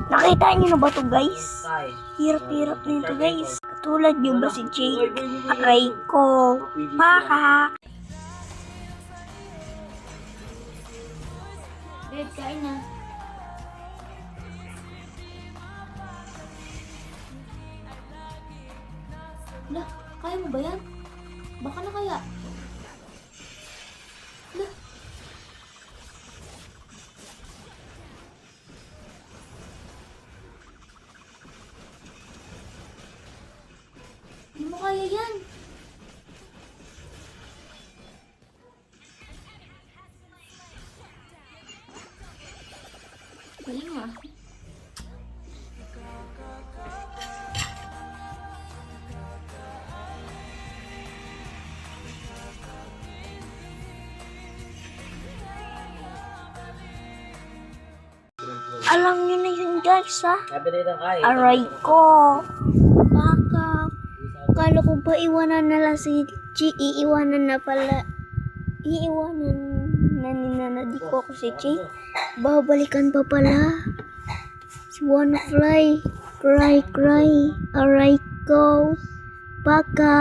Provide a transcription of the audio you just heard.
Nakita niyo na ba to guys? Hirap-hirap nito guys. Katulad niyo ba si Jake? Aray ko. Paka. Babe, kain na. Lah, kaya mo ba yan? Baka na kaya. Lah. Hindi mo kaya yan. Galing ah. Alam niyo na yun guys ha? Sabi nila kaya. Aray ko. Baka. Kala ko ba iwanan na lang si Chi? Iiwanan na pala. Iiwanan na ni Nana. Di ko ako si Chi. Babalikan pa pala. Si Wanna Fly. Cry, cry. Aray ko. Baka.